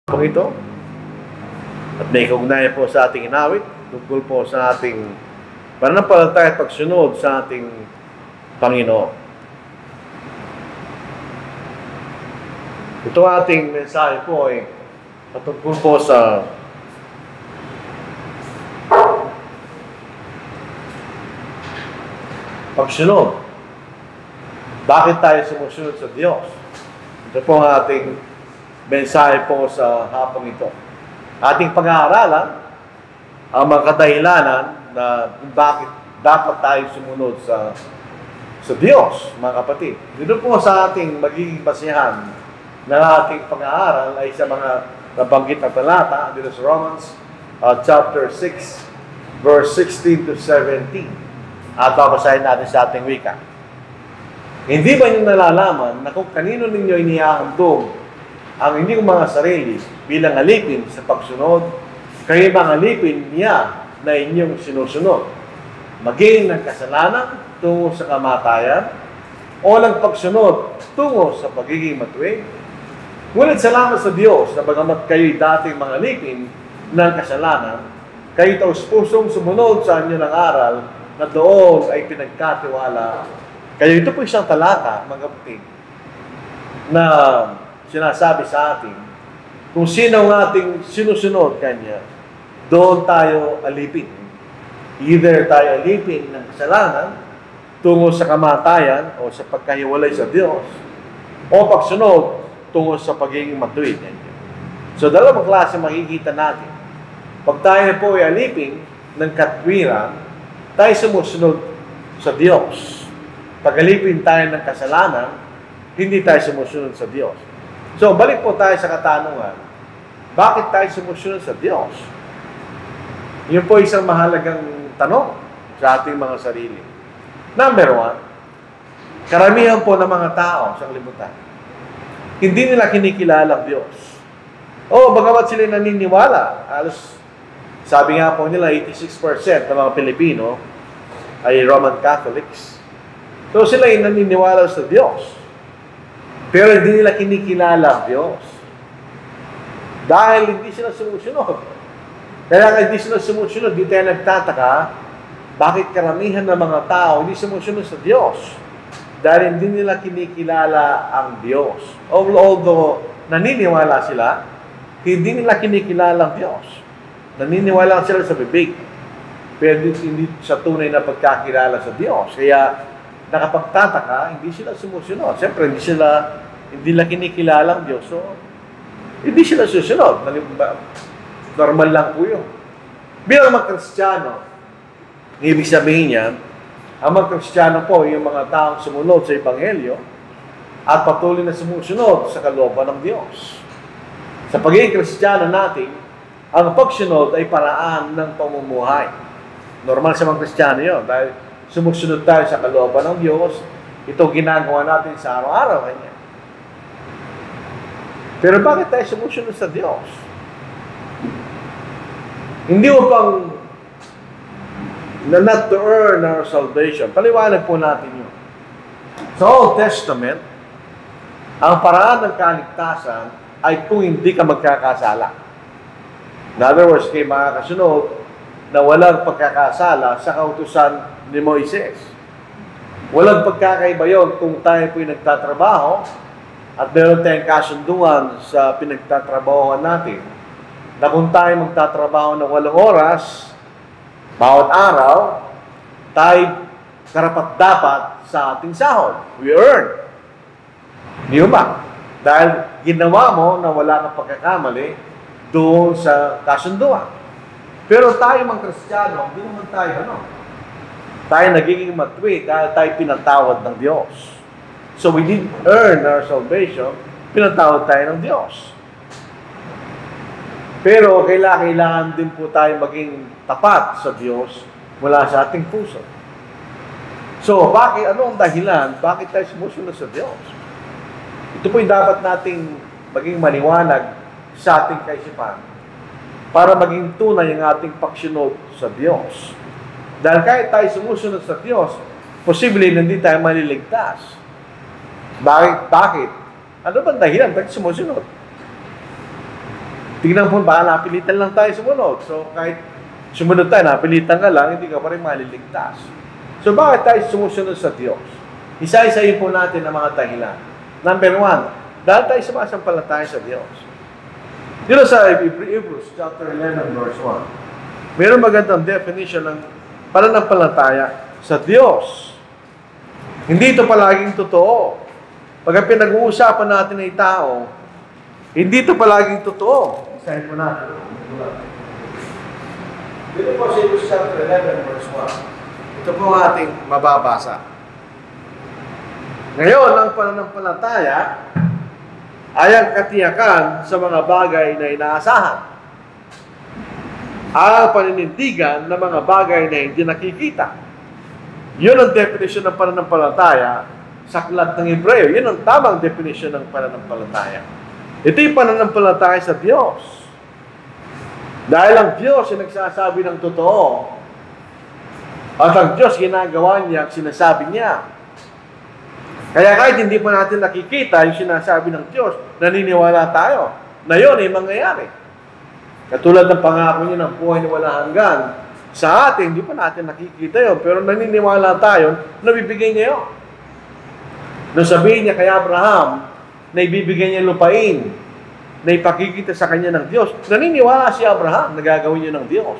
ito at may kaugnayan po sa ating inawit tungkol po sa ating pananampalataya at pagsunod sa ating Panginoon. Ito ating mensahe po ay patungkol po sa pagsunod. Bakit tayo sumusunod sa Diyos? Ito po ang ating mensahe po sa hapong ito. Ating pag-aaralan ang mga kadahilanan na bakit dapat tayo sumunod sa Diyos, mga kapatid. Dito po sa ating magiging basihan ng ating pag-aaral ay sa mga nabanggit na talata dito sa Romans chapter 6 verse 16 to 17. At babasahin natin sa ating wika. Hindi ba niyo nalalaman na kung kanino ninyo inihahandog ang inyong mga sarili bilang alipin sa pagsunod, kayo bang alipin niya na inyong sinusunod? Maging ng kasalanan tungo sa kamatayan o ng pagsunod tungo sa pagiging matuwid? Ngunit salamat sa Diyos na bagamat kayo'y dating mga alipin ng kasalanan, kayo taus-pusong sumunod sa inyo ng aral na doon ay pinagkatiwala. Kaya ito po isang talata, mga kapatid, na sinasabi sa atin, kung sino ang ating sinusunod kanya, doon tayo alipin. Either tayo alipin ng kasalanan tungo sa kamatayan o sa pagkahiwalay sa Diyos, o pagsunod tungo sa pagiging matuwid. So, dalawang klase makikita natin. Pag tayo po ay alipin ng katwiran, tayo sumusunod sa Diyos. Pag alipin tayo ng kasalanan, hindi tayo sumusunod sa Diyos. So, balik po tayo sa katanungan. Bakit tayo sumusunod sa Diyos? Yun po isang mahalagang tanong sa ating mga sarili. Number one, karamihan po ng mga tao sa kalibutan, hindi nila kinikilala ang Diyos. Bagamat sila naniniwala, alos, sabi nga po nila, 86% ng mga Pilipino ay Roman Catholics. So, sila ay naniniwala sa Diyos. Pero hindi nila kinikilala ang Diyos. Dahil hindi sila sumusunod. Kaya hindi sila sumusunod, di tayo nagtataka, bakit karamihan ng mga tao hindi sumusunod sa Diyos? Dahil hindi nila kinikilala ang Diyos. Although naniniwala sila, hindi nila kinikilala ang Diyos. Naniniwala sila sa bibig. Pero hindi sa tunay na pagkakilala sa Diyos. Kaya nakapagtataka, hindi sila sumusunod. Siyempre, hindi nila kinikilala ang Diyos. So, hindi sila susunod. Normal lang po yun. Bilang mga Kristiyano, ibig sabihin niya, ang mga Kristiyano po, yung mga taong sumunod sa Ebanghelyo at patuloy na sumusunod sa kalooban ng Diyos. Sa pagiging Kristiyano natin, ang pagsunod ay paraan ng pamumuhay. Normal sa mga Kristiyano yun, dahil sumusunod tayo sa kalooban ng Diyos, ito ginagawa natin sa araw-araw kanya. Pero bakit tayo sumusunod sa Diyos? Hindi upang not to earn our salvation. Paliwanag po natin yun. Sa Old Testament, ang paraan ng kaligtasan ay kung hindi ka magkakasala. In other words, kayo makakasunod na walang pagkakasala sa kautusan ni Moises. Walang pagkakaiba yun kung tayo po'y nagtatrabaho at meron tayong kasunduan sa pinagtatrabahoan natin na kung tayo magtatrabaho ng 8 oras bawat araw, tayo karapat-dapat sa ating sahod. We earn. Di ba? Dahil ginawa mo na wala kang pagkakamali doon sa kasunduan. Pero tayo mga Kristiyano, hindi naman tayo tayo nagiging matuwid dahil tayo pinatawad ng Diyos. So we didn't earn our salvation, pinatawad tayo ng Diyos. Pero kailangan din po tayo maging tapat sa Diyos mula sa ating puso. So, ano ang dahilan? Bakit tayo sumusunod sa Diyos? Ito po'y dapat nating maging maliwanag sa ating kaisipan para maging tunay ang ating pagsunod sa Diyos. Dahil kahit tayo sumusunod sa Diyos, posible na hindi tayo maliligtas. Bakit? Ano bang dahilan? Bakit sumusunod? Tingnan po, baka napilitan lang tayo sumunod. So, kahit sumunod tayo, napilitan ka lang, hindi ka pa rin maliligtas. So, bakit tayo sumusunod sa Diyos? Isa-isayin po natin ang mga dahilan. Number 1, dahil tayo sumasampalataya sa Diyos. Dito sa Hebrews chapter 11, verse 1, mayroon magandang definition ng pananampalataya sa Diyos. Hindi ito palaging totoo. Pag pinag-uusapan natin ay tao, hindi ito palaging totoo. Isahin po natin. Dito po sa Hebrews chapter 11, verse 1. Ito po ang ating mababasa. Ngayon, ang pananampalataya ay ang katiyakan sa mga bagay na inaasahan. Ang paninindigan ng mga bagay na hindi nakikita. Yun ang definition ng pananampalataya sa aklat ng Hebreo. Yun ang tamang definition ng pananampalataya. Ito yung pananampalataya sa Diyos. Dahil ang Diyos ay nagsasabi ng totoo. At ang Diyos ginagawa niya ang sinasabi niya. Kaya kahit hindi pa natin nakikita yung sinasabi ng Diyos, naniniwala tayo na yun ay mangyayari. Katulad ng pangako niya ng buhay na wala hanggan. Sa atin, hindi pa natin nakikita yun, pero naniniwala tayo na bibigay niya yun. Nung sabihin niya kay Abraham na ibibigay niya lupain, na ipakikita sa kanya ng Diyos, naniniwala si Abraham na gagawin niya ng Diyos.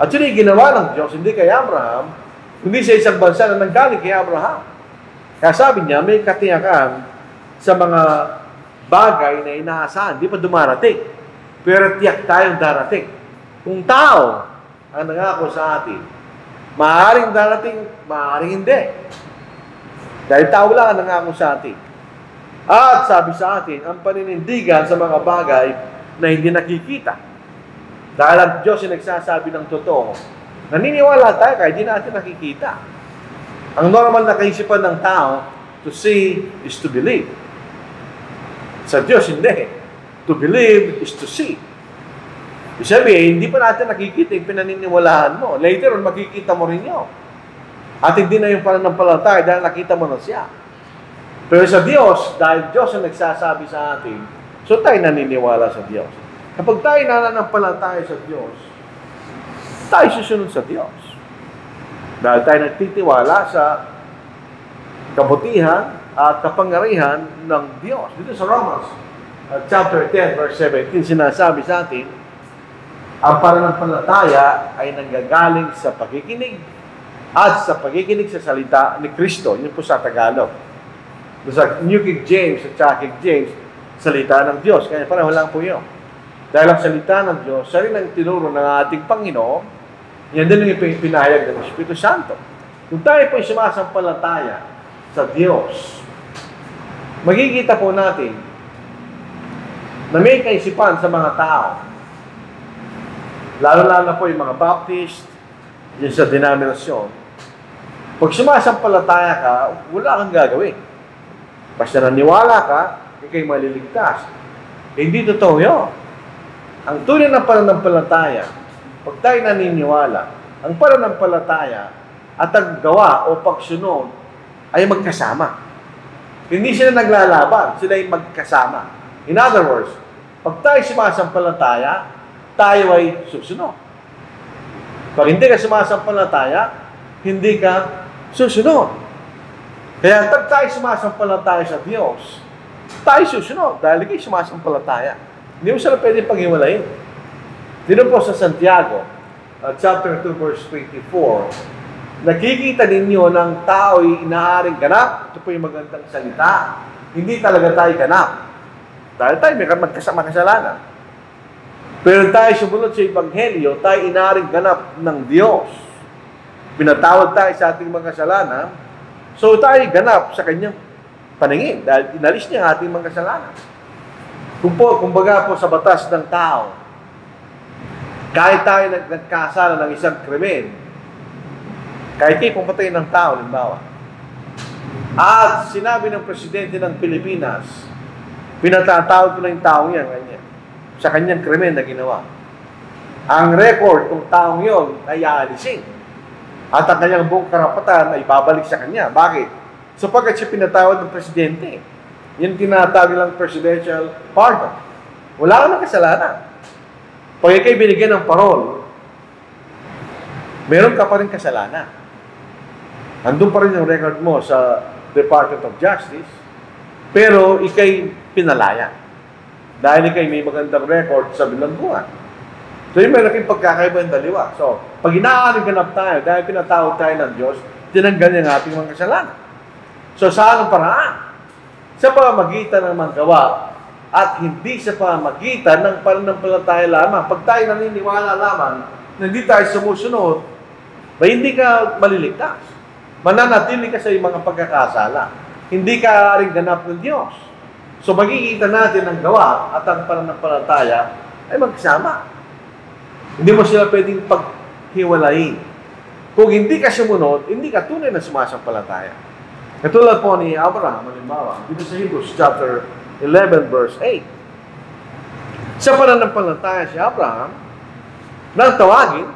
At yun ay ginawa ng Diyos, hindi kay Abraham, hindi sa isang bansa na nanggaling kay Abraham. Kaya sabi niya, may katiyakan sa mga bagay na inaasahan. Di pa dumarating. Pero tiyak tayong darating. Kung tao ang nangako sa atin, maaaring darating, maaaring hindi. Dahil tao lang ang nangako sa atin. At sabi sa atin, ang paninindigan sa mga bagay na hindi nakikita. Dahil ang Diyos ay nagsasabi ng totoo, naniniwala tayo kahit hindi natin nakikita. Ang normal na kaisipan ng tao, to see is to believe. Sa Diyos, hindi. To believe is to see. Ibig sabihin, hindi pa natin nakikita yung pinaniniwalaan mo. Later on, makikita mo rin yun. At hindi na yung pananampalataya dahil nakita mo na siya. Pero sa Diyos, dahil Diyos ang nagsasabi sa atin, so tayo naniniwala sa Diyos. Kapag tayo nananampalataya sa Diyos, tayo susunod sa Diyos. Dahil tayo nagtitiwala sa kabutihan at kapangyarihan ng Diyos. Dito sa Romans, chapter 10, verse 17, sinasabi sa atin, ang pananampalataya ay nanggagaling sa pakikinig at sa pakikinig sa salita ni Kristo. Yun po sa Tagalog. Sa New King James at King James, salita ng Diyos. Kaya pareho lang po yun. Dahil ang salita ng Diyos, siya rin ang tinuro ng ating Panginoon. Yan din ang ipinahayag ng Espiritu Santo. Kung tayo po ay sumasampalataya sa Diyos, magkikita po natin na may kaisipan sa mga tao. Lalo-lalo po yung mga Baptist, yung sa denominasyon. Pag sumasampalataya ka, wala kang gagawin. Basta naniwala ka, ikay maliligtas. Hindi totoo yun. Ang tunay na pananampalataya, pag tayo naniniwala, ang pananampalataya at ang gawa o pagsunod ay magkasama. Hindi sila naglalaban, sila ay magkasama. In other words, pag tayo sumasampalataya, tayo ay susunod. Pag hindi ka sumasampalataya, hindi ka susunod. Kaya pag tayo sumasampalataya sa Diyos, tayo susunod dahil kayo sumasampalataya. Hindi mo sila pwede paghiwalayin. Dito po sa Santiago, chapter 2, verse 24, nakikita ninyo ng tao'y inaaring ganap. Ito po yung magandang salita. Hindi talaga tayo ganap. Dahil tayo may magkasama kasalanan. Pero tayo sumunod sa Ebanghelyo, tayo inaaring ganap ng Diyos. Pinatawad tayo sa ating mga kasalanan, so tayo ganap sa Kanyang paningin dahil inalis niya ang ating mga kasalanan. Kumbaga po sa batas ng tao, kahit tayo nagkasala ng isang krimen, kahit kayo pumatay ng tao, limbawa, at sinabi ng presidente ng Pilipinas, pinatatawad ko na yung taong yan, sa kanyang krimen na ginawa. Ang record ng taong yon ay aalisin. At ang kanyang buong karapatan ay babalik sa kanya. Bakit? Sapagkat siya pinatawad ng presidente. Yan tinatawag lang presidential pardon. Wala ka ng kasalanan. Pag ikay binigyan ng parol, meron ka pa rin kasalanan. Andun pa rin yung record mo sa Department of Justice, pero ikay pinalaya. Dahil ikay may magandang record sa bilangguan. So, yung may laking pagkakaiba yung daliwa. So, pag inaaring ganap tayo, dahil pinatawag tayo ng Diyos, tinanggal niya ang ating mga kasalanan. So, saan ang paraan? Sa pamamagitan ng manggawa at hindi sa pamamagitan ng pananampalataya lamang. Pag tayo naniniwala lamang na hindi tayo sumusunod, hindi ka maliligtas. Mananatili ka sa iyong mga pagkakasala. Hindi ka aaring ganap ng Diyos. So, magkikita natin ang gawa at ang pananampalataya ay magsama. Hindi mo sila pwedeng paghiwalayin. Kung hindi ka sumunod, hindi ka tunay na sumasampalataya. Katulad po ni Abraham, halimbawa, dito sa Hebrews chapter 11 verse 8. Sa pananampalataya si Abraham, nang tawagin,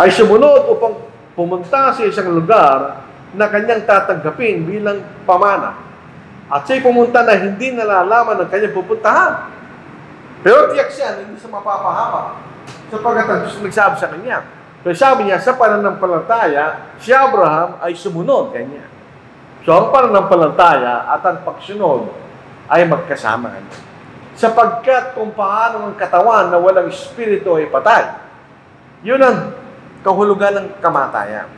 ay sumunod upang pumunta sa isang lugar na kanyang tatanggapin bilang pamana. At siya'y pumunta na hindi nalalaman ng kanyang pupuntahan. Pero tiyak siya na hindi siya mapapahama sapagkat ang Diyos nagsabi sa kanya. Pero sabi niya, sa pananampalataya, si Abraham ay sumunod kanya. So ang pananampalataya at ang pagsunod ay magkasama. Sapagkat kung paano ang katawan na walang espiritu ay patay, yun ang kahulugan ng kamatayan.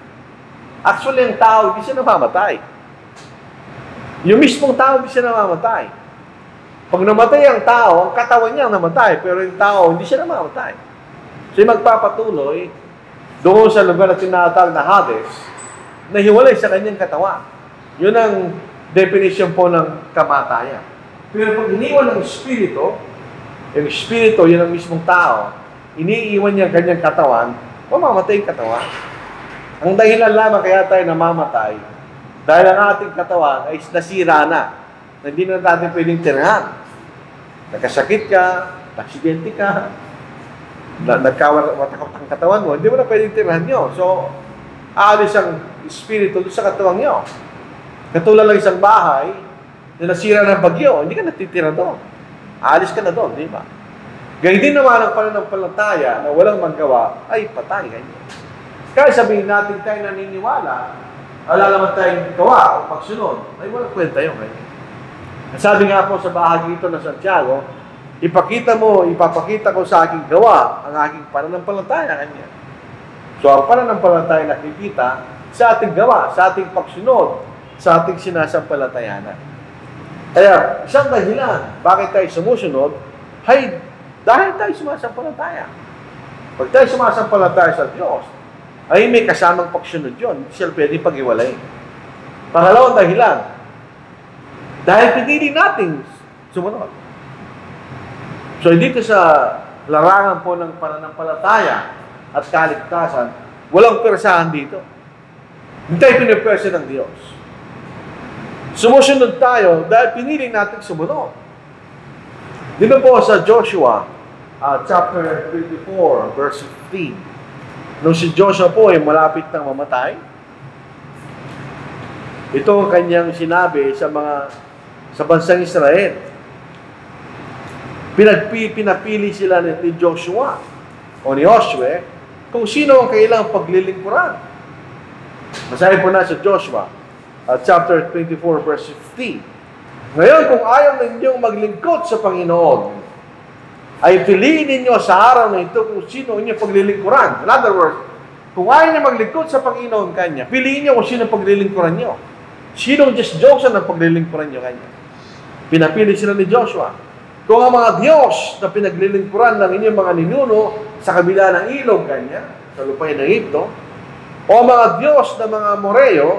Actually, ang tao, hindi siya namamatay. Yung mismong tao, hindi siya namamatay. Pag namatay ang tao, ang katawan niya namatay, pero yung tao, hindi siya namamatay. So, magpapatuloy doon sa lugar na tinatawag na Hades, na hiwalay sa kanyang katawan. Yun ang definition po ng kamatayan. Pero pag iniwan ng espiritu, yung espiritu, yun ang mismong tao, iniiwan niya ang kanyang katawan, mamamatay yung katawan. Ang dahilan lamang kaya tayo namamatay, dahil ang ating katawan ay nasira na hindi na natin pwedeng tirahan. Nagkasakit ka, aksidente ka, nagkawatakot ang katawan mo, hindi mo na pwedeng tirahan nyo. So, aalis ang espiritu doon sa katawan nyo. Katulad lang isang bahay na nasira ng bagyo, hindi ka natitira doon. Aalis ka na doon, di ba? Gayun din naman ang pananampalataya na walang magawa ay patay. Ganyan. Kaya sabihin natin tayo naniniwala, wala naman tayong gawa o pagsunod, ay walang kwenta yun. Ganyan. Sabi nga po sa bahagi ito ng Santiago, ipapakita ko sa aking gawa ang aking pananampalataya kanya. So, ang pananampalataya nakikita sa ating gawa, sa ating pagsunod, sa ating sinasampalatayanan. Kaya, isang dahilan, bakit tayo sumusunod, ay dahil tayo sumasampalataya. Pag tayo sumasampalataya sa Diyos, ay may kasamang pagsunod yun. Hindi siya pwede pag-iwalay. Pangalawang dahilan, dahil pinili natin sumunod. So, dito sa larangan po ng pananampalataya at kaligtasan, walang persahan dito. Hindi tayo pinipwersa ng Diyos. Sumusunod tayo dahil pinili natin sumunod. Dito po sa Joshua, chapter 24, verse 15. Nung si Joshua po ay malapit nang mamatay, ito ang kanyang sinabi sa bansang Israel. Pinapili sila ni Joshua o ni Joshua kung sino ang kailangang paglilingkuran. Basahin po na sa Joshua, chapter 24, verse 15. Ngayon, kung ayaw ninyong maglingkod sa Panginoon, ay piliin ninyo sa araw na ito kung sino inyong paglilingkuran. In other words, kung ayaw niyo maglingkod sa Panginoon kanya, piliin niyo kung sino paglilingkuran niyo. Sinong Diyos ang paglilingkuran niyo kanya? Pinapili sila ni Joshua. Kung ang mga Diyos na pinaglilingkuran ng inyong mga ninuno sa kabila ng ilog kanya, sa lupain ng Egypto, o mga Diyos na mga Moreo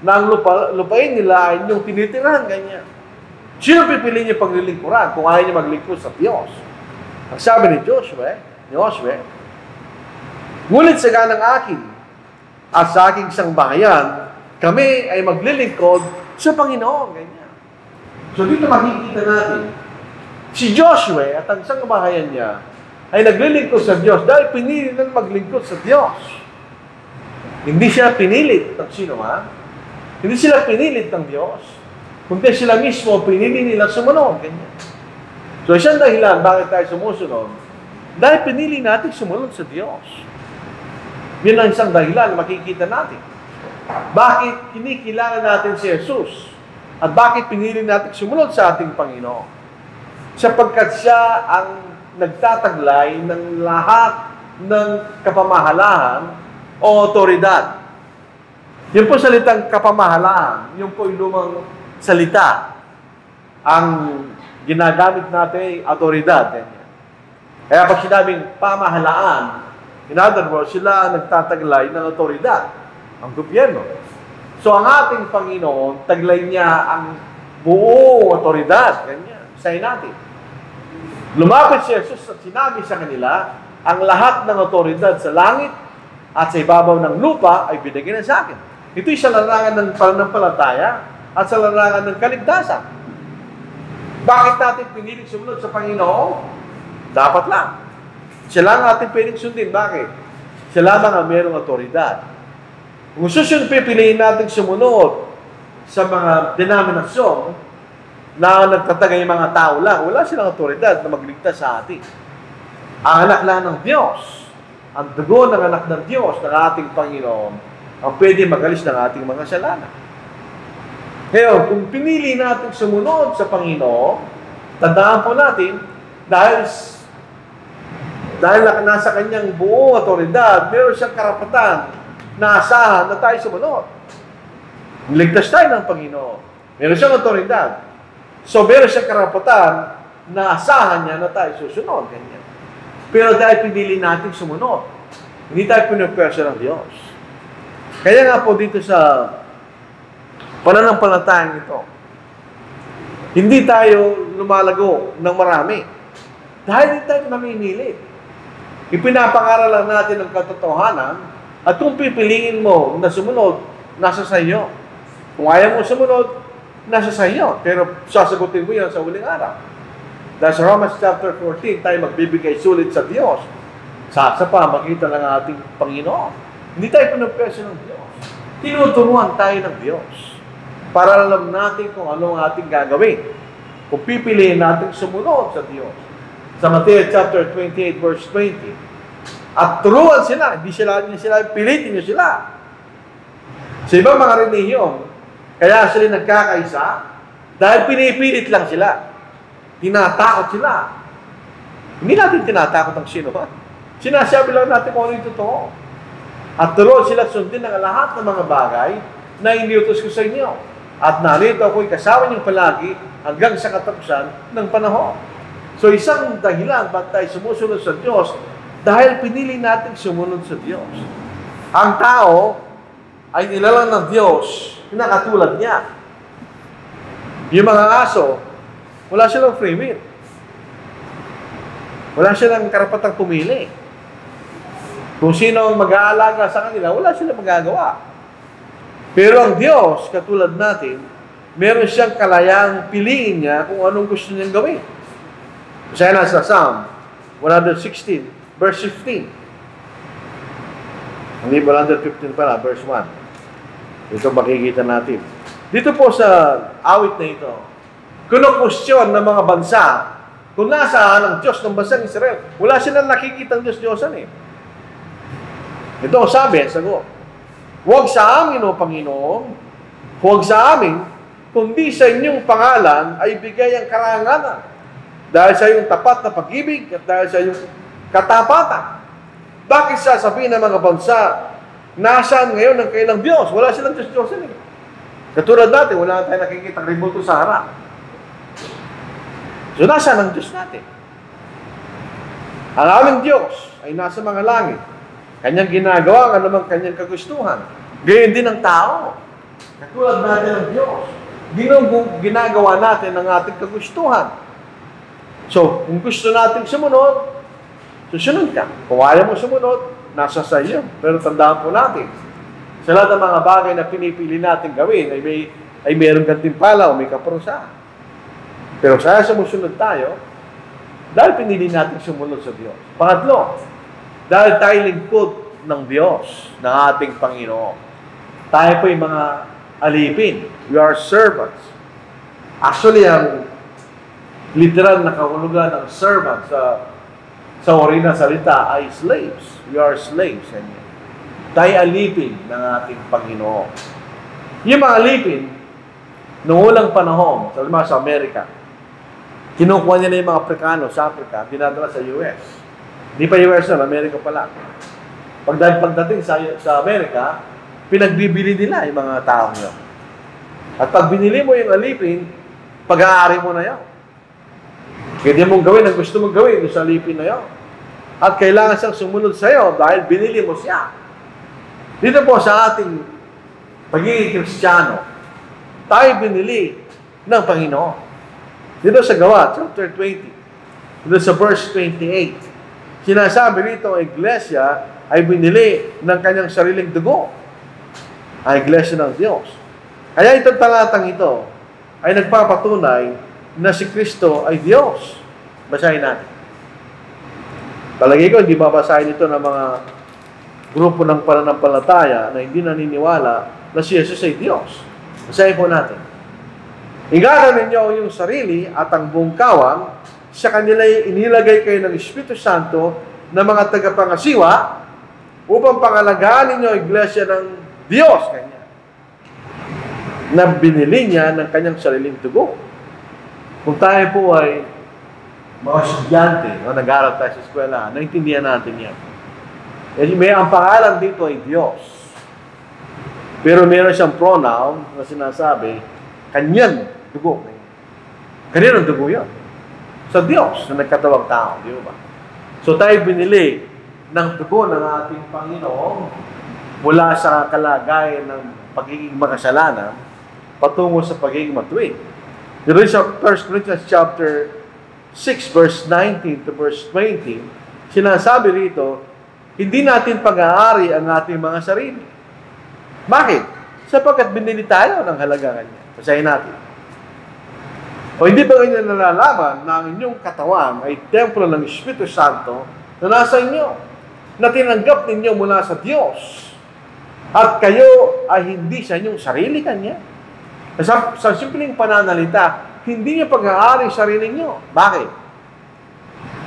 na ang lupain nila ay inyong tinitirahan kanya. Sino pipili niyo paglilingkuran kung ayaw niyo maglingkod sa Diyos? Ang sabi ni Joshua, ngunit sa ganang akin at sa aking sangbahayan, kami ay maglilingkod sa Panginoon. Ganyan. So dito makikita natin, si Joshua at ang sangbahayan niya ay naglilingkod sa Diyos dahil pinili nang maglingkod sa Diyos. Hindi sila pinilit ng sino man. Hindi sila pinilit ng Diyos. Kundi sila mismo pinili nila sumunod. Ganyan. So, isang dahilan bakit tayo sumusunod, dahil pinili natin sumunod sa Diyos. Yun ang isang dahilan na makikita natin. Bakit kinikilala natin si Jesus? At bakit pinili natin sumunod sa ating Panginoon? Sapagkat siya ang nagtataglay ng lahat ng kapamahalaan o otoridad. Yung po salitang kapamahalaan, yung po yung lumang salita, ang ginagamit natin ay otoridad. Kaya pag sinabing pamahalaan, in other words, sila ang nagtataglay ng otoridad, ang gobyerno. So ang ating Panginoon, taglay niya ang buong otoridad. Ganyan, isahin natin. Lumapit si Jesus at sinabi sa kanila, ang lahat ng otoridad sa langit at sa ibabaw ng lupa ay binigay na sa akin. Ito'y sa larangan ng pananampalataya at sa larangan ng kaligtasan. Bakit natin piniling sumunod sa Panginoon? Dapat lang. Siya lang natin pwedeng sundin. Bakit? Siya lamang ang mayroong otoridad. Kung susunod pipiliin natin sumunod sa mga denominasyon na nagtatagay mga tao lang, wala silang otoridad na magligtas sa atin. Ang anak lang ng Diyos, ang dugo ng anak ng Diyos, ng ating Panginoon, ang pwede magalis ng ating mga kasalanan. Ngayon, kung pinili natin sumunod sa Panginoon, tandaan po natin, dahil nasa kanyang buong otoridad, meron siyang karapatan na asahan na tayo sumunod. Ligtas tayo ng Panginoon. Meron siyang otoridad. So, meron siyang karapatan na asahan niya na tayo susunod. Ganyan. Pero dahil pinili natin sumunod, hindi tayo pinupwersa ng Diyos. Kaya nga po dito sa pananampalatayang ito, hindi tayo lumalago ng marami. Dahil hindi tayo namimilit. Ipinapangaral lang natin ang katotohanan at kung pipiliin mo na sumunod, nasa sa iyo. Kung ayaw mo sumunod, nasa sa iyo. Pero sasagutin mo yan sa huling araw. Dahil sa Romans chapter 14, tayo magbibigay sulit sa Diyos. Sa pamagitan ng ating Panginoon. Hindi tayo pinupwersa ng Diyos. Tinuturuan tayo ng Diyos. Para alam natin kung ano ang ating gagawin. Kung pipiliin natin sumunod sa Diyos. Sa Matthew chapter 28 verse 20. At turuan sila. Hindi sila pilitin niyo sila. Sa ibang mga relihiyon, kaya sila nagkakaisa dahil pinipilit lang sila. Tinatakot sila. Hindi natin tinatakot ang sino ba? Sinasabi lang natin kung ano yung totoo. At turuan sila sundin ng lahat ng mga bagay na iniutos ko sa inyo. At narito ako'y kasama niyong palagi hanggang sa katapusan ng panahon. So isang dahilan ba't tayo sumusunod sa Diyos dahil pinili natin sumunod sa Diyos. Ang tao ay nilalang ng Diyos na katulad niya. Yung mga aso, wala silang free will. Wala silang karapatang pumili. Kung sino ang mag-aalaga sa kanila, wala silang magagawa. Pero ang Diyos, katulad natin, meron siyang kalayang piliin niya kung anong gusto niyang gawin. Kasi nasa Psalm 116, verse 15. Hindi 115 pala, verse 1. Ito makikita natin. Dito po sa awit na ito, kinukwestiyon ng mga bansa kung nasaan ang Diyos ng bansang Israel. Wala silang nakikitang Diyos-Diyosan eh. Ito ang sabi, sagot. Huwag sa amin, O Panginoon, huwag sa amin, kundi sa inyong pangalan ay bigay ang karangalan. Dahil sa iyong tapat na pag-ibig at dahil sa iyong katapatan. Bakit sasabihin ng mga bansa, nasaan ngayon ang kailang Diyos? Wala silang Diyos-Diyosan eh. Katulad natin, wala tayong nakikitang rebulto sa harap. So, nasaan ang Diyos natin? Ang aming Diyos ay nasa mga langit. Kanyang ginagawa ang anumang kanyang kagustuhan. Gayon din ang tao. Katulad natin ng Diyos. Ginagawa natin ang ating kagustuhan. So, kung gusto natin sumunod, susunod ka. Kung ayaw mo sumunod, nasa sa iyo. Pero tandaan po natin, sa lahat ng mga bagay na pinipili natin gawin, ay mayroong gantimpala o may kaparusahan. Pero sa sumusunod tayo, dahil pinili natin sumunod sa Diyos. Pangatlo, dahil tayo lingkod ng Diyos, ng ating Panginoon. Tayo po yung mga alipin. We are servants. Actually, ang literal na kahulugan ng servant sa ori na salita ay slaves. We are slaves. Tayo alipin ng ating Panginoon. Yung mga alipin, noong ulang panahon, sa Amerika, kinukuha niya na yung mga Afrikano sa Africa, dinadala sa US. Hindi pa US na, Amerika pa lang. Pagdating sa Amerika, pinagbibili nila yung mga taong yun. At pag binili mo yung alipin, pag-aari mo na yun. Pwede mong gawin ang gusto mong gawin sa alipin na yun. At kailangan siyang sumunod sa iyo dahil binili mo siya. Dito po sa ating pagiging Kristiyano, tayo binili ng Panginoon. Dito sa Gawa, chapter 20, dito sa verse 28, sinasabi rito ang iglesia ay binili ng kanyang sariling dugo. Ang iglesia ng Diyos. Kaya itong talatang ito ay nagpapatunay na si Kristo ay Diyos. Basahin natin. Palagi ko, hindi babasahin ito ng mga grupo ng pananampalataya na hindi naniniwala na si Jesus ay Diyos. Basahin po natin. Ingatan ninyo yung sarili at ang buong kawang, sa kanila inilagay kayo ng Espiritu Santo na mga tagapangasiwa upang pangalagaan ninyo ang iglesia ng Diyos kanya na binili niya ng kanyang sariling dugo. Kung tayo po ay mga estudyante, nag-aaral tayo sa eskwela, naintindihan natin yan. Ang pangalan dito ay Diyos. Pero meron siyang pronoun na sinasabi, kanyang dugo. Kaninong dugo yan? Sa Diyos na nagkatawang tao, di ba? So tayo binili ng dugo ng ating Panginoon mula sa kalagayan ng pagiging makasalanan patungo sa pagiging matuwid. Dito sa 1 Corinthians chapter 6 verse 19 to verse 20, sinasabi rito, hindi natin pag-aari ang ating mga sarili. Bakit? Sapagkat binili tayo ng halagaan niya. Basahin natin. O hindi ba ganyan nalalaman na ang inyong katawan ay templo ng Espiritu Santo na nasa inyo, na tinanggap ninyo mula sa Diyos, at kayo ay hindi sa inyong sarili kanya? Sa simpleng pananalita, hindi niyo pag-aari sarili niyo. Bakit?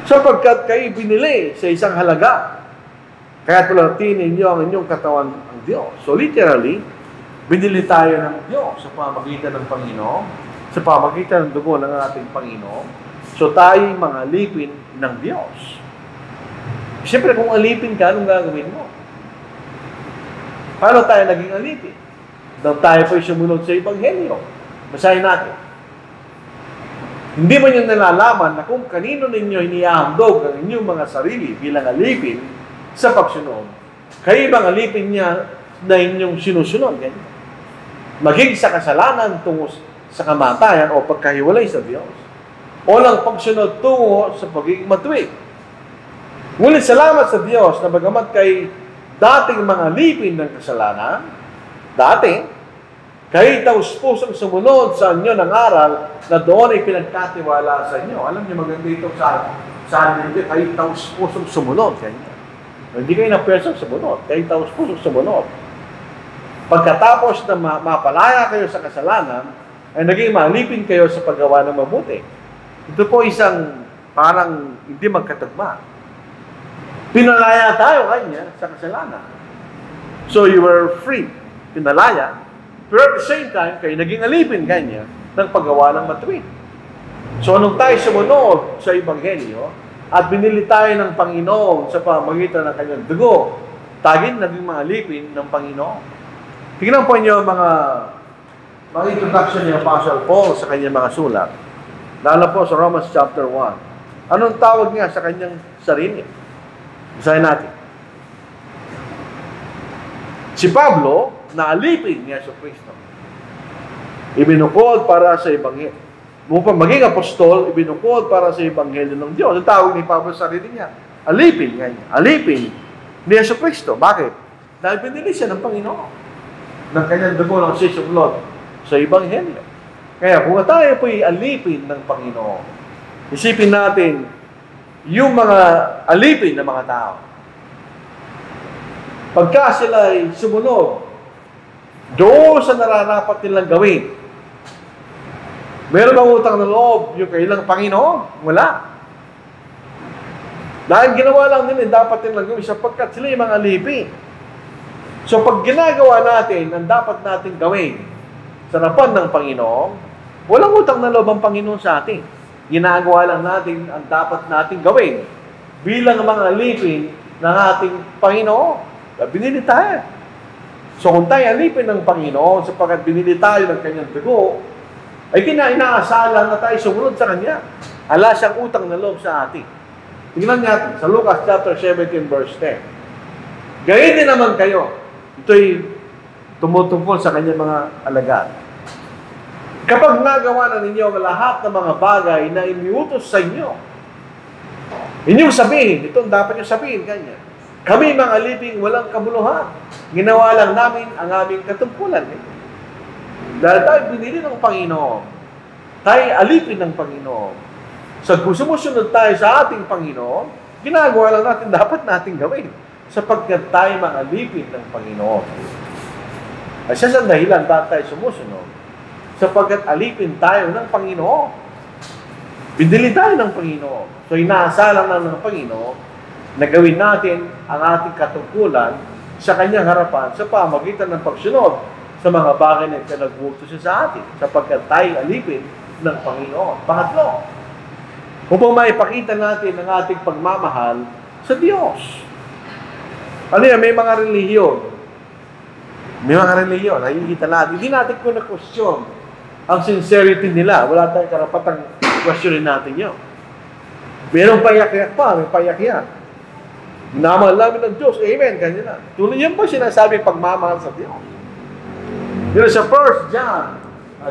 Sapagkat kayo binili sa isang halaga. Kaya tulatin ninyo ang inyong katawan ang Diyos. So literally, binili tayo ng Diyos sa pamamagitan ng Panginoon, sa pamamagitan ng dugo ng ating Panginoon. So tayo mga alipin ng Diyos. Siyempre, kung alipin ka, anong gagawin mo? Paano tayo naging alipin? Nang tayo po'y sumunod sa Ebanghelyo. Basahin natin. Hindi ba niyo nalalaman na kung kanino ninyo iniahandog ang inyong mga sarili bilang alipin sa pagsunod, kayo bang alipin niya na inyong sinusunod? Maging sa kasalanan tungo sa kamatayan o pagkahiwalay sa Diyos, o lang pagsunod tungo sa pagiging matuwid. Ngunit salamat sa Diyos na bagamat kay dating mga alipin ng kasalanan, kayo taus-pusong sumunod sa inyo ng aral na doon ay pinagkatiwala sa inyo. Alam niyo, maganda ito sa dito, kayo taus-pusong sumunod. Hindi kayo na persong sumunod, kayo taus-pusong sumunod. Pagkatapos na mapalaya kayo sa kasalanan, ay naging maalipin kayo sa paggawa ng mabuti. Ito po isang parang hindi magkatugma. Pinalaya tayo kanya sa kasalanan. So you were free. Pinalaya. Pero at the same time, kayo naging alipin kanya ng paggawa ng matuwid. So nung tayo sumunod sa Ebanghelyo at binili tayo ng Panginoon sa pamamagitan ng kanyang dugo, tagin naging mga alipin ng Panginoon. Tingnan po niyo mga introduction ni Apostle Paul sa kanyang mga sulat. Lalo po sa Romans chapter 1. Anong tawag niya sa kanyang sarili? Basahin natin. Si Pablo, na alipin niya sa Kristo, ibinukod para sa Ebanghelyo. Upang maging apostol, ibinukod para sa Ebanghelyo ng Diyos. Ang tawag ni Pablo sa sarili niya, alipin niya. Alipin niya sa Kristo. Bakit? Dahil pinili siya ng Panginoon ng kanyang dugo ng sisuglot sa Ebanghelyo. Kaya kung tayo po'y alipin ng Panginoon, isipin natin yung mga alipin ng mga tao. Pagka sila ay sumunod doon sa nararapat nilang gawin, Meron bang utang na loob yung kailang Panginoon? Wala. Dahil ginawa lang nila, dapat nila gawin sapagkat sila yung mga alipin. So pag ginagawa natin ang dapat natin gawin sa harapan ng Panginoon, walang utang na loob ang Panginoon sa atin. Ginagawa lang natin ang dapat natin gawin bilang mga alipin ng ating Panginoon. Binili tayo. So kung tayo alipin ng Panginoon sapagkat binili tayo ng kanyang dugo, ay inaasahan na tayo sumunod sa Kanya. Ala siyang utang na loob sa atin. Tingnan natin sa Lucas chapter 17 verse 10. Gayon din naman kayo. Ito'y tumutungkol sa kanyang mga alagad. Kapag nagawa na ninyo ang lahat ng mga bagay na iniutos sa inyo, inyong sabihin, ito ang dapat nyo sabihin, kanya. Kami mga aliping walang kabuluhan. Ginawa lang namin ang aming katungkulan. Dahil tayo binili ng Panginoon, tayo alipin ng Panginoon. So kung sumusunod tayo sa ating Panginoon, ginagawa lang natin dapat natin gawin sapagkat tayo mga alipin ng Panginoon. Ay siya sa dahilan bakit tayo sumusunod sapagkat alipin tayo ng Panginoon. Binili tayo ng Panginoon. So inaasalan lang ng Panginoon na gawin natin ang ating katungkulan sa kanyang harapan sa pamagitan ng pagsunod sa mga bagay na pinag-uutos siya sa atin sapagkat tayo alipin ng Panginoon. Pangatlo, upang maipakita natin ang ating pagmamahal sa Diyos. Ano yan? May mga relihiyon. Nakikita natin. Hindi natin kung na-question ang sincerity nila. Wala tayong karapatang questionin natin yun. Merong payak-yak pa. May payak-yak. Minamahal namin ng Diyos. Amen. Kanina. Tuloy yan ba sinasabi pagmamahal sa Diyos? Dito sa 1 John,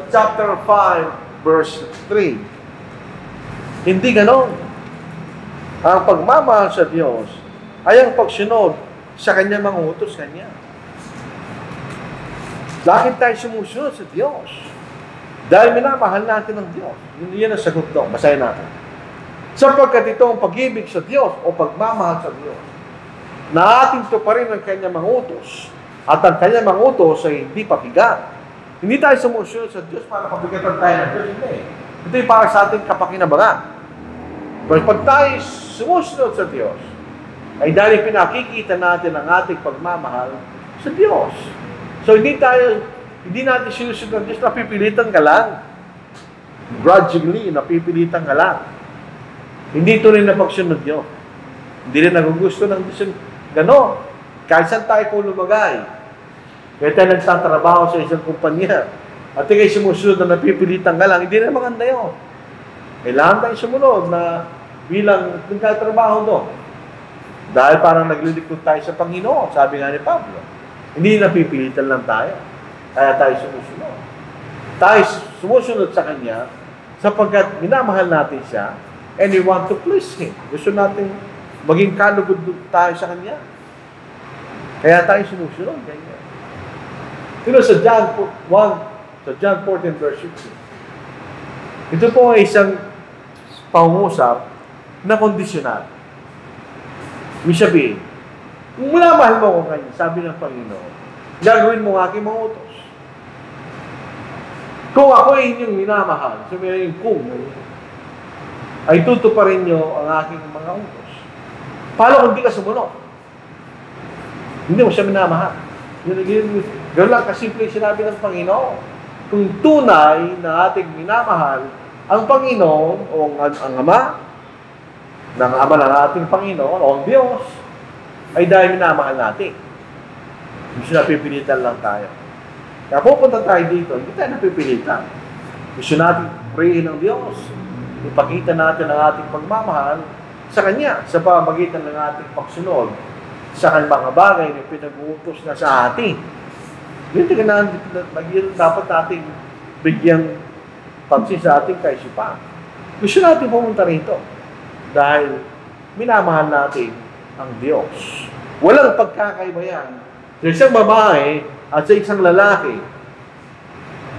chapter 5, verse 3. Hindi ganon. Ang pagmamahal sa Diyos ay ang pagsunod sa Kanya mga utos Kanya. Bakit tayo sumusunod sa Diyos? Dahil minamahal natin ang Diyos. Yan ang sagot doon. Basahin natin. Sapagkat ito ang pag-ibig sa Diyos o pagmamahal sa Diyos na ating tuparin ang Kanyang mga utos. At ang kanyang mga utos ay hindi pabigat. Hindi tayo sumusunod sa Diyos para pabigatan tayo ng Diyos. Hindi. Ito ay para sa ating kapakinabangan. Pero pag tayo sumusunod sa Diyos, ay dahil pinakikita natin ang ating pagmamahal sa Diyos. So hindi natin sinusunod ng Diyos, napipilitan ka lang. Grudgingly, napipilitan ka lang. Hindi ito rin na pagsunod Diyos. Hindi rin nagugusto ng Diyos. Ganon. Kahit saan tayo po lumagay. Kaya tayo nagtatrabaho sa isang kumpanya. At ikaw sumusunod na napipilitan ka lang, hindi na maganda yun. Kailangan tayo sumunod na bilang nagtatrabaho doon. Dahil parang naglilingkod tayo sa Panginoon, sabi nga ni Pablo. Hindi napipilitan lang tayo. Kaya tayo sumusunod. Tayo sumusunod sa Kanya sapagkat minamahal natin siya and we want to please Him. Gusto natin maging kalugod tayo sa Kanya. Kaya tayo sumusunod. Ganyan. Ito sa John 14 verse 16. Ito po ay isang pangungusap na kondisyonal. Ibig sabihin, kung minamahal mo ko kanya, sabi ng Panginoon, gagawin mo ang aking mga utos. Kung ako ay inyong minamahal, sabi yung kung, ay tutuparin nyo ang aking mga utos. Paano kung di ka sumunod? Hindi mo siya minamahal. Gano'n lang kasimple sinabi ng Panginoon. Kung tunay na ating minamahal ang Panginoon o ang Ama, ng Ama ng ating Panginoon o ang Diyos, ay dahil minamahal natin. Gusto napipilitan lang tayo. Kaya pupunta tayo dito, hindi tayo napipilitan. Gusto natin prayin ng Diyos. Ipakita natin ang ating pagmamahal sa Kanya sa pamagitan ng ating pagsunod sa kanyang mga bagay na pinag-uutos na sa atin. Dito na dapat natin bigyan pansin sa ating kaisipan. Gusto natin pumunta rito dahil minamahal natin ang Diyos. Walang pagkakaiba yan. Sa isang babae at sa isang lalaki,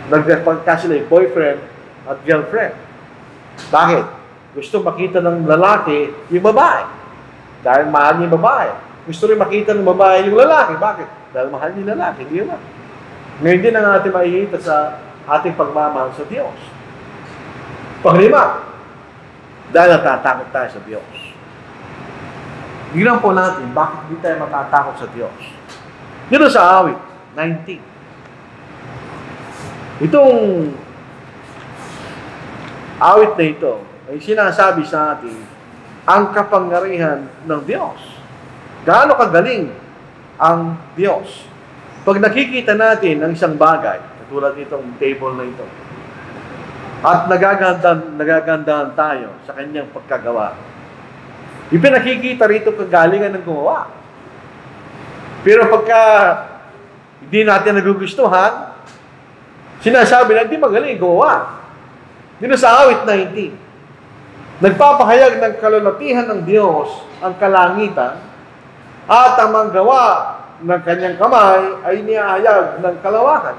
nagpagka sila yung boyfriend at girlfriend. Bakit? Gusto makita ng lalaki yung babae. Dahil mahal niya yung babae. Gusto rin makita ng babae yung lalaki. Bakit? Dahil mahal niya yung lalaki. Hindi ba? Ngayon din ang ating makikita sa ating pagmamahal sa Diyos. Panglima, dahil natatakot tayo sa Diyos. Tignan po natin, bakit hindi tayo matatakot sa Diyos? Dito sa awit, 19. Itong awit na ito ay sinasabi sa atin ang kapangyarihan ng Diyos. Gaano kagaling ang Diyos. Pag nakikita natin ang isang bagay, katulad nitong table na ito, at nagagandahan tayo sa kanyang pagkagawa, ipinakikita rito kagalingan ng gumawa. Pero pagka hindi natin nagugustuhan, sinasabi na hindi magaling gumawa. Dito sa awit 19, nagpapahayag ng kalulatihan ng Diyos ang kalangitan at ang manggawa ng kanyang kamay ay niahayag ng kalawakan.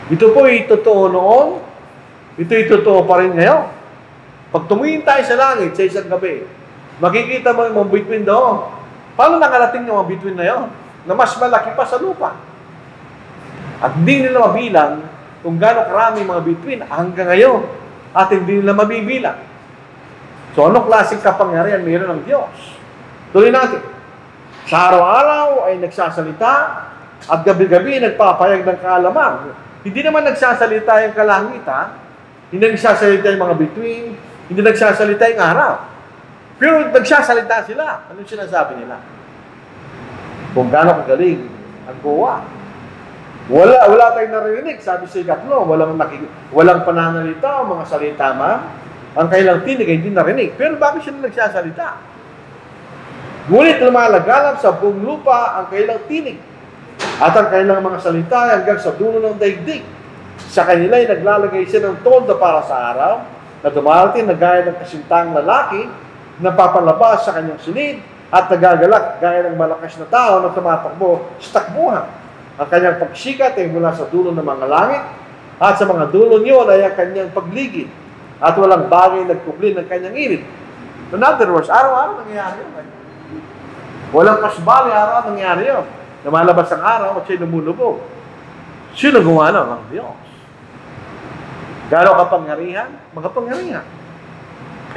Ito po ay totoo noon, ito ay totoo pa rin ngayon. Pag tumingin tayo sa langit sa isang gabi, makikita mo yung mga bituin doon. Paano nakarating yung mga bituin na yun? Na mas malaki pa sa lupa. At hindi nila mabilang kung gaano karami mga bituin hanggang ngayon. At hindi nila mabibilang. So anong klaseng kapangyarihan mayroon ng Diyos? Tuloy natin. Sa araw-araw ay nagsasalita at gabi-gabi nagpapayag ng kaalaman. Hindi naman nagsasalita yung kalangitan, hindi nagsasalita yung mga bituin, hindi nagsasalita yung araw. Pero nagsasalita sila. Anong sinasabi nila? Kung gaano kagaling ang gawa. Wala tayong narinig, sabi sa ikatlo, walang pananalita o mga salita man. Ang kailang tinig ay hindi narinig. Pero bakit sila nagsasalita? Ngunit lumalaganap sa buong lupa ang kailang tinig at ang kailang mga salita hanggang sa dulo ng daigdig. Sa kanila ay naglalagay siya ng tolda para sa araw na dumarating na gaya ng kasintang lalaki na papalabas sa kanyang silid at nagagalak gaya ng malakas na tao na tumatakbo sa takbuhan. Ang kanyang pagsikat ay mula sa dulo ng mga langit at sa mga dulo niyon ay ang kanyang pagligid at walang bagay nagkublin ng kanyang irid. In other words, araw-araw nangyayari yun. Walang kasbali, araw nangyayari yun. Lumalabas ang araw at siya'y lumulubog. Sino gumawa nun? Ang Diyos. Gano'ng kapangyarihan? Magapangyarihan.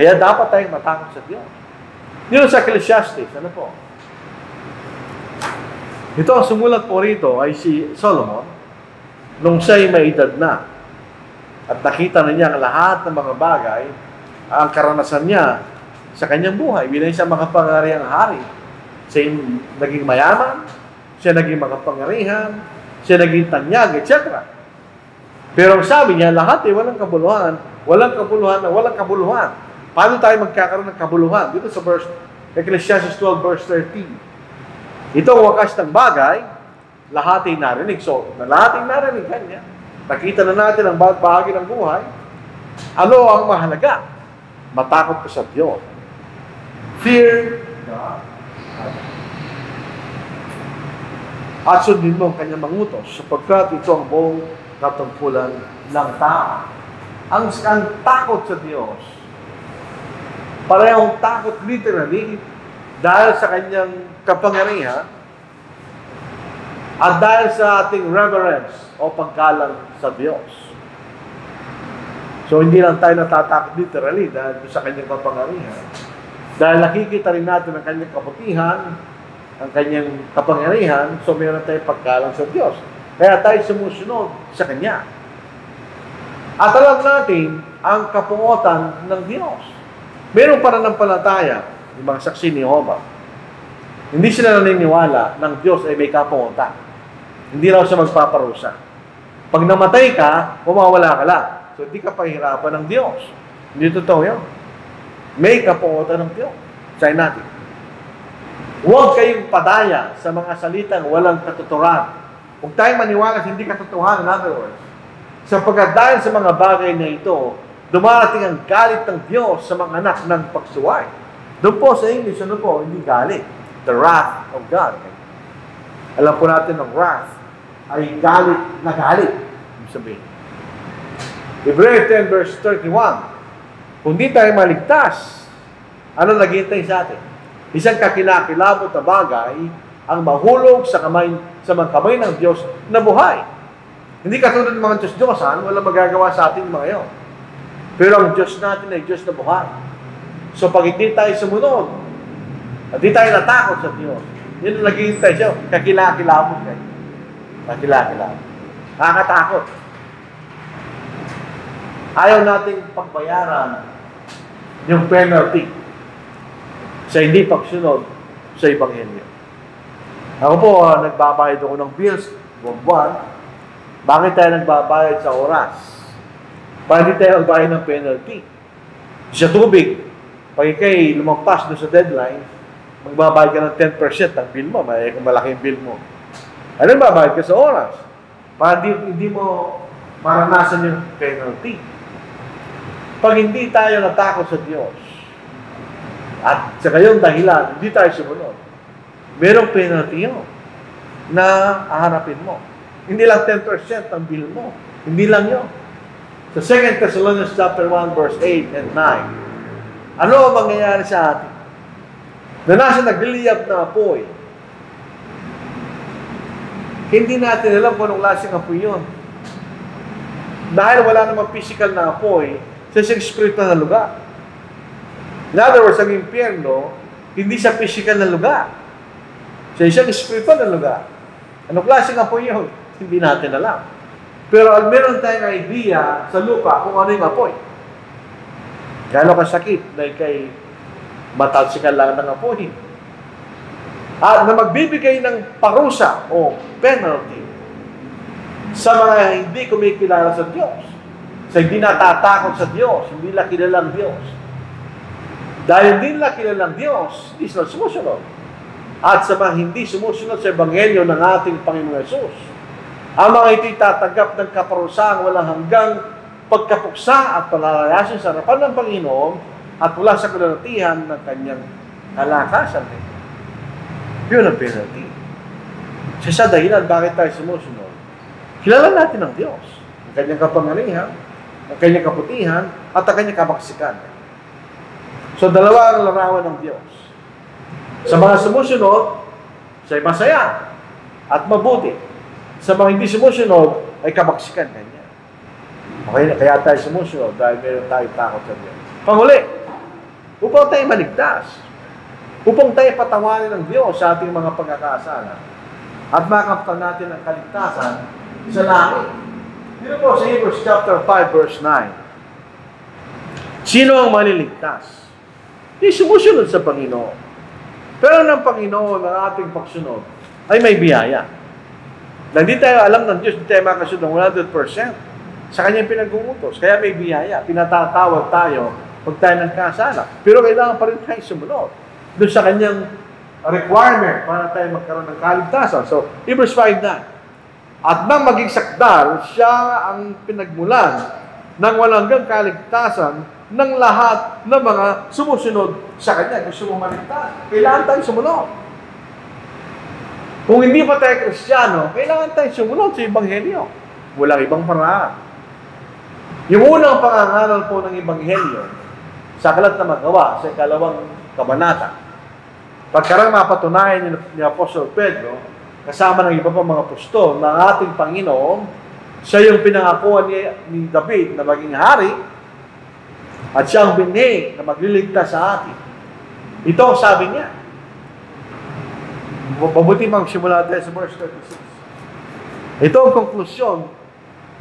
Kaya dapat tayong matakot sa Diyos. Dito sa Ecclesiastes, ano po? Ito ang sumulat po rito ay si Solomon nung siya'y may edad na at nakita na niya ang lahat ng mga bagay, ang karanasan niya sa kanyang buhay bilang isang makapangyarihang hari. Siya naging mayaman, siya naging makapangyarihan, siya naging tanyag, etc. Pero ang sabi niya, lahat ay walang kabuluhan, walang kabuluhan. Paano tayo magkakaroon ng kabuluhan? Dito sa Ecclesiastes 12 verse 13. Ito ang wakas ng bagay, lahat ay narinig. So, lahat ay narinig kanya. Nakita na natin ang bawat bahagi ng buhay. Ano ang mahalaga? Matakot ka sa Diyos. Fear God. At sundin mo ang kanyang mangutos sapagkat ito ang buong katungkulan ng tao. Ang takot sa Diyos, parehong takot literally dahil sa kanyang kapangyarihan at dahil sa ating reverence o paggalang sa Diyos. So hindi lang tayo natatakot literally dahil sa kanyang kapangyarihan. Dahil nakikita rin natin ang kanyang kabutihan, ang kanyang kapangyarihan, so mayroon tayong paggalang sa Diyos. Kaya tayo sumusunod sa Kanya. At alam natin ang kapungutan ng Diyos. Mayroong pananampalataya, yung mga saksi ni Jehovah. Hindi sila naniniwala ng Diyos ay may kapungutan. Hindi raw siya magpaparusa. Pag namatay ka, mawawala ka lang. So hindi ka pahirapan ng Diyos. Hindi totoo yun. May kapungutan ng Diyos. Sayin natin. Huwag kayong padaya sa mga salitang walang katuturan. Huwag tayong maniwala sa hindi katotohanan, in other words. Sapagkat dahil sa mga bagay na ito, dumarating ang galit ng Diyos sa mga anak ng pagsuway. Doon po sa English, ano po? Hindi galit. The wrath of God. Alam po natin ang wrath ay galit na galit. Ibig sabihin. Hebrews 10 verse 31. Kung di tayo maligtas, ano naghihintay sa atin? Isang kakilakilabot na bagay ang mahulog sa mga kamay ng Diyos na buhay. Hindi katulad ng mga Diyos-Diyosan, walang magagawa sa ating mga yun. Pero ang Diyos natin ay Diyos na buhay. So pag hindi tayo sumunod, at hindi tayo natakot sa Diyos, yun ang naghihintay siya, kakilakilabot kayo. Kakilakilabot. Nakakatakot. Ayaw nating pagbayaran yung penalty sa hindi pagsunod sa Ebanghelyo. Ako po, nagbabayad ako ng bills, buwan-buwan. Bakit tayo nagbabayad sa oras? Para hindi tayo magbayad ng penalty. Sa tubig, pag ikay lumampas doon sa deadline, magbabayad ka ng 10% ng bill mo, may malaking bill mo. Ano magbabayad ka sa oras? Para hindi mo maranasan yung penalty. Pag hindi tayo natakot sa Diyos, at sa kayong dahilan, hindi tayo sumunod, merong penalty yun na haharapin mo. Hindi lang 10% ang bill mo. Hindi lang yun. Sa 2 Thessalonians chapter 1, verse 8 and 9, ano ang mangyayari sa atin? Na nasa nagliliyab na apoy, hindi natin alam kung anong lasing apoy yun. Dahil wala namang physical na apoy, sa isang spiritual na lugar. In other words, ang impyerno, hindi sa physical na lugar. Sa isang spiritual na lugar. Anong klaseng apoy yun? Hindi natin alam. Pero meron tayong idea sa lupa kung ano yung apoy. Gano'n kasakit dahil kay matalsikan lang ng apoy. At na magbibigay ng parusa o penalty sa mga hindi kumikilala sa Diyos. Sa hindi natatakot sa Diyos, hindi nila kilalang Diyos. Dahil hindi nila kilalang Diyos, hindi sila sumusunod. At sa mga hindi sumusunod sa Ebanghelyo ng ating Panginoon Yesus, ang mga ito'y tatanggap ng kaparusang walang hanggang pagkapuksa at palalayasin sa harapan ng Panginoon at mula sa kalulatihan ng kanyang kalakasan. Yun ang penalty. Sa dahilan, bakit tayo sumusunod? Kilala natin ang Diyos, ang kanyang kapangyarihan, ang kanyang kaputihan, at ang kanyang kabaksikan. So, dalawa ang larawan ng Diyos. Sa mga sumusunod, siya'y masaya at mabuti. Sa mga hindi sumusunod, ay kabaksikan kanya. Okay, kaya tayo sumusunod dahil meron tayo takot sa Diyos. Panghuli, upang tayo maligtas, upang tayo patawarin ng Diyos sa ating mga pagkakasala, at makamtan natin ang kaligtasan sa langit. Dito po sa Hebrews chapter 5, verse 9. Sino ang maliligtas? Hindi sumusunod sa Panginoon. Pero ng Panginoon, ang ating pagsunod, ay may biyaya. Na hindi tayo alam ng Diyos, hindi tayo makasunod ng 100% sa kanyang pinag-uutos. Kaya may biyaya. Pinatatawag tayo pag tayo nagkasala. Pero kailangan pa rin tayo sumunod doon sa kanyang requirement para tayo magkaroon ng kaligtasan. So, Hebrews 5:9. At nang maging sakdal, siya ang pinagmulan ng walang hanggang kaligtasan ng lahat ng mga sumusunod sa Kanya. Gusto mo maligtas, kailangan tayo sumunod. Kung hindi pa tayo Kristiyano, kailangan tayo sumunod sa Ebanghelyo. Walang ibang paraan. Yung unang pangangaral po ng Ebanghelyo, sa Aklat na Magawa, sa 2 kabanata, pagkarang mapatunayan ni Apostol Pedro, kasama ng iba pang mga apostol, ng ating Panginoon, siya yung pinangakuan ni David na maging hari, at siya ang binhi na magliligtas sa atin. Ito ang sabi niya. Mabuti magsimula tayo sa verse 36. Ito ang konklusyon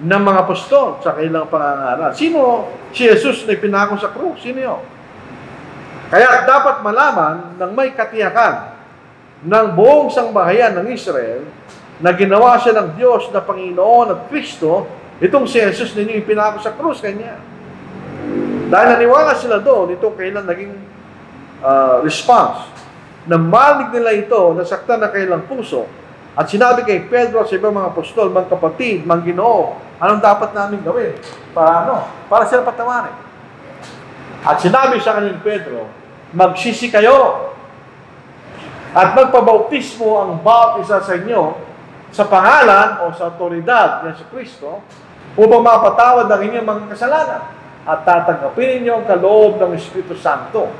ng mga apostol sa kailang pangangaral. Sino si Jesus na pinako sa krus? Sino yun? Kaya dapat malaman ng may katiyakan ng buong sangbahayan ng Israel na ginawa siya ng Diyos na Panginoon at Kristo, itong si Jesus ninyo ipinako sa krus kanya. Dahil naniwala sila doon, itong kailan naging response. Na malig nila ito, nasaktan na kailang puso, at sinabi kay Pedro sa ibang mga apostol, mga kapatid, mga Ginoo, anong dapat namin gawin? Para sila patawarin. At sinabi sa kanilang Pedro, magsisi kayo at magpabautismo ang bawat isa sa inyo sa pangalan o sa otoridad ng Kristo upang mapatawad ang inyong mga kasalanan at tatanggapin ninyo ang kaloob ng Espiritu Santo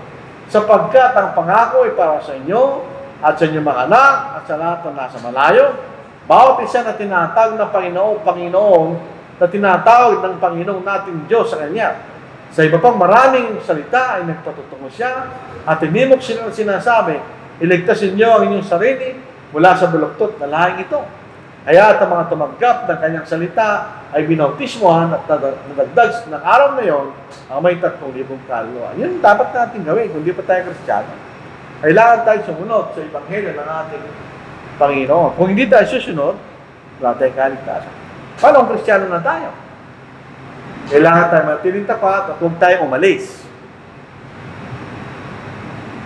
sapagkat ang pangako ay para sa inyo at sa inyong mga anak at sa lahat na nasa malayo Bawat isa na tinatawag ng Panginoon, na tinatawag ng Panginoon natin Diyos sa Kanya. Sa iba pang maraming salita ay nagpatutungo siya at hindi mo sinasabi, iligtas ninyo ang inyong sarili mula sa baluktot na lahing ito. Kaya at ang mga tumanggap ng kanyang salita ay binautismohan at nadagdag ng araw na yon ang may 3,000 kaluluwa. Yun dapat natin gawin kung di pa tayo Kristiyano. Kailangan tayo sumunod sa Ebanghelyo ng ating Panginoon. Kung hindi tayo susunod, wala tayong kaligtasan. Paano kung Kristiyano na tayo? Kailangan tayo matiling tapat at huwag tayong umalis.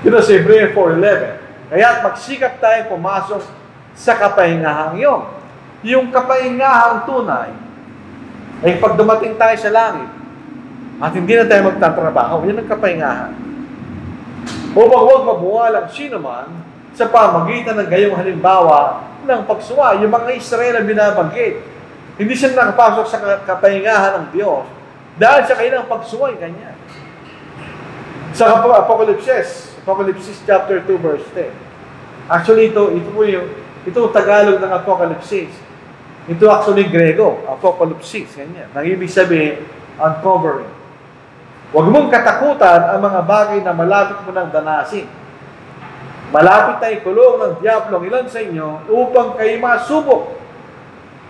Ito sa Hebrew 4:11. Kaya magsikap tayo pumasok sa kapahingahang iyon. Yung kapahingahang tunay ay pag dumating tayo sa langit at hindi na tayo magtatrabaho, yun ang kapahingahan. Upang huwag mabuwalang sino man sa pamagitan ng gayong halimbawa ng pagsuwa. Yung mga Israel ang binabanggit. Hindi sila nakapasok sa kapahingahan ng Diyos dahil sa kanilang pagsuway kanya. Sa Apocalypse chapter 2 verse 10. Actually, ito Tagalog ng Apocalypse. Ito actually Grego, Apocalypse, ganyan. Nang ibig sabihin, uncovering. Huwag mong katakutan ang mga bagay na malapit mo nang danasin. Malapit na ikulong ng Diablo ang ilan sa inyo upang kayo masubok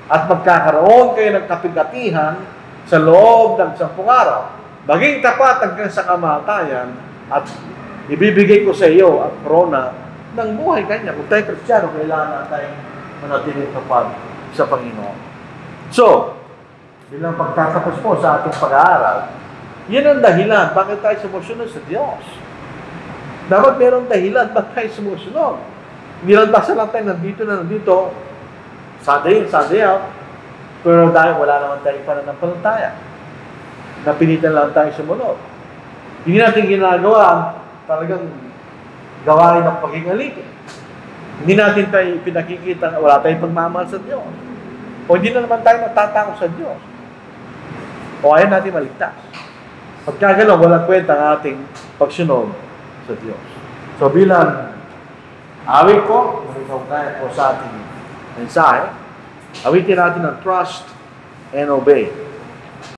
at magkakaroon kayo ng kapigatihan sa loob ng 10 araw. Maging tapat hanggang sa kamatayan at ibibigay ko sa iyo ang korona ng buhay kanya. Kung tayo Kristiyano, kailangan tayong manatiling tapat sa Panginoon. So, bilang pagtatapos po sa ating pag-aaral, yan ang dahilan bakit tayo sumusunod sa Diyos. Dapat merong dahilan bakit tayo sumusunod. Hindi lang basta lang tayo nandito, Sunday in, Sunday out, pero dahil wala naman tayong pananampalataya, napilitan lang tayo sumunod. Hindi natin ginagawa talagang gawain ng paghingalipin. Hindi natin tayo pinakikita na wala tayong pagmamahal sa Diyos. O hindi na naman tayo natatakot sa Diyos. O ayaw natin maligtas. Pagka gano'n, walang kwenta ang ating pagsunod sa Diyos. So bilang awit ko, malikaw tayo po sa ating mensahe, awitin natin ang trust and obey.